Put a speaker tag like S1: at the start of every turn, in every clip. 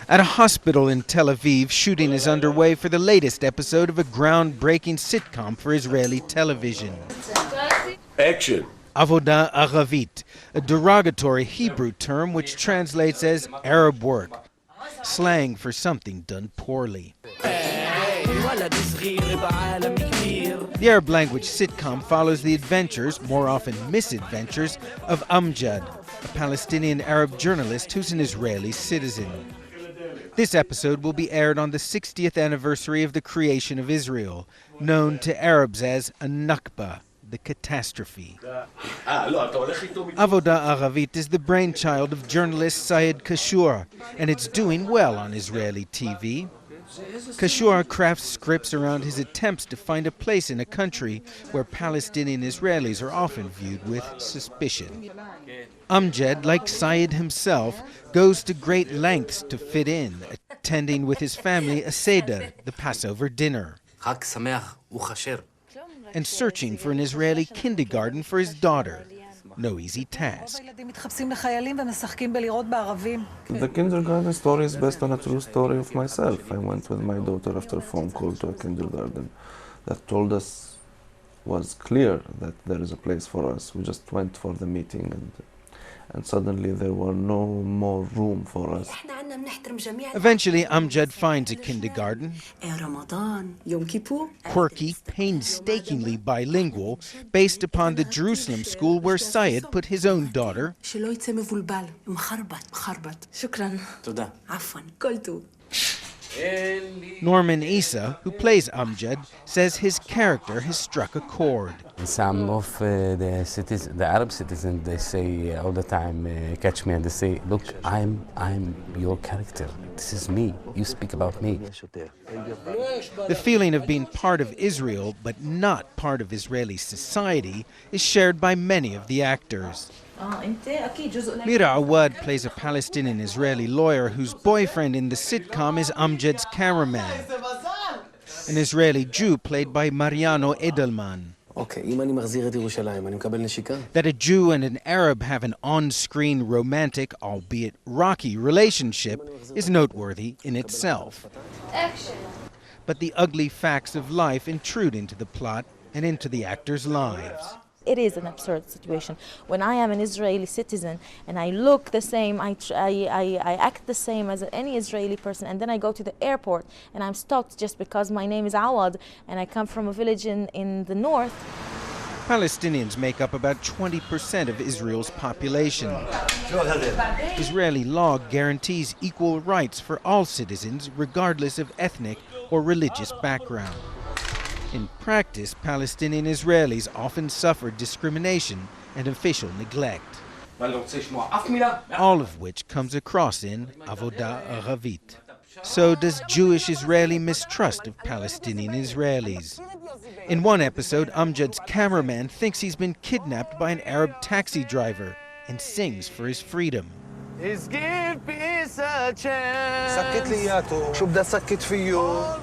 S1: At a hospital in Tel Aviv, shooting is underway for the latest episode of a groundbreaking sitcom for Israeli television.
S2: Action!
S1: Avoda Aravit, a derogatory Hebrew term which translates as Arab work, slang for something done poorly. The Arab language sitcom follows the adventures, more often misadventures, of Amjad, a Palestinian Arab journalist who's an Israeli citizen. This episode will be aired on the 60th anniversary of the creation of Israel, known to Arabs as a Nakba, the catastrophe. Avoda Aravit is the brainchild of journalist Syed Kashur, and it's doing well on Israeli TV. Kashur crafts scripts around his attempts to find a place in a country where Palestinian Israelis are often viewed with suspicion. Amjad, like Syed himself, goes to great lengths to fit in, attending with his family a Seder, the Passover dinner, and searching for an Israeli kindergarten for his daughter. No easy task.
S3: The kindergarten story is based on a true story of myself. I went with my daughter after a phone call to a kindergarten that told us, was clear that there is a place for us. We just went for the meeting and suddenly there were no more room for us.
S1: Eventually, Amjad finds a kindergarten, quirky, painstakingly bilingual, based upon the Jerusalem school where Syed put his own daughter. Norman Issa, who plays Amjad, says his character has struck a chord.
S4: Some of the Arab citizens, they say all the time, catch me, and they say, look, I'm your character. This is me. You speak about me.
S1: The feeling of being part of Israel, but not part of Israeli society, is shared by many of the actors. Mira Awad plays a Palestinian Israeli lawyer whose boyfriend in the sitcom is Amjad's cameraman, an Israeli Jew played by Mariano Edelman. That a Jew and an Arab have an on-screen romantic, albeit rocky, relationship is noteworthy in itself. But the ugly facts of life intrude into the plot and into the actors' lives.
S5: It is an absurd situation. When I am an Israeli citizen and I look the same, I act the same as any Israeli person, and then I go to the airport and I'm stopped just because my name is Awad and I come from a village in the north.
S1: Palestinians make up about 20% of Israel's population. Israeli law guarantees equal rights for all citizens, regardless of ethnic or religious background. In practice, Palestinian Israelis often suffer discrimination and official neglect, all of which comes across in Avoda Aravit. So does Jewish Israeli mistrust of Palestinian Israelis. In one episode, Amjad's cameraman thinks he's been kidnapped by an Arab taxi driver and sings for his freedom.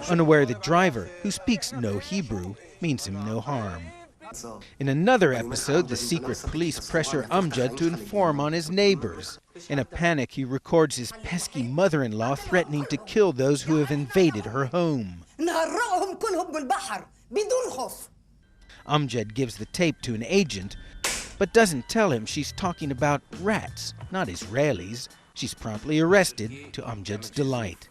S1: Unaware the driver, who speaks no Hebrew, means him no harm. In another episode, the secret police pressure Amjad to inform on his neighbors. In a panic, he records his pesky mother-in-law threatening to kill those who have invaded her home. Amjad gives the tape to an agent, but doesn't tell him she's talking about rats, not Israelis. She's promptly arrested, to Amjad's delight.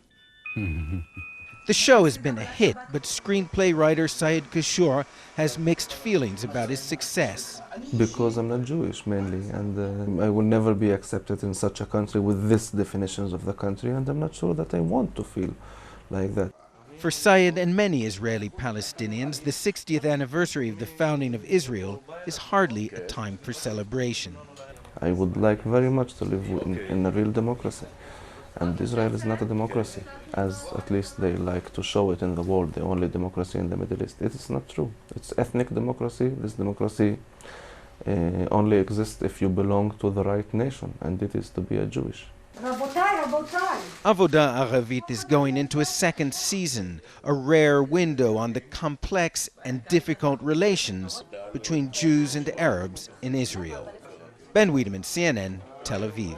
S1: The show has been a hit, but screenplay writer Syed Kashur has mixed feelings about its success.
S3: Because I'm not Jewish, mainly, and I will never be accepted in such a country with these definitions of the country, and I'm not sure that I want to feel like that.
S1: For Syed and many Israeli Palestinians, the 60th anniversary of the founding of Israel is hardly a time for celebration.
S3: I would like very much to live in a real democracy. And Israel is not a democracy, as at least they like to show it in the world, the only democracy in the Middle East. It is not true. It's ethnic democracy. This democracy only exists if you belong to the right nation, and it is to be a Jewish.
S1: Avoda Aravit is going into a second season, a rare window on the complex and difficult relations between Jews and Arabs in Israel. Ben Wedeman, CNN, Tel Aviv.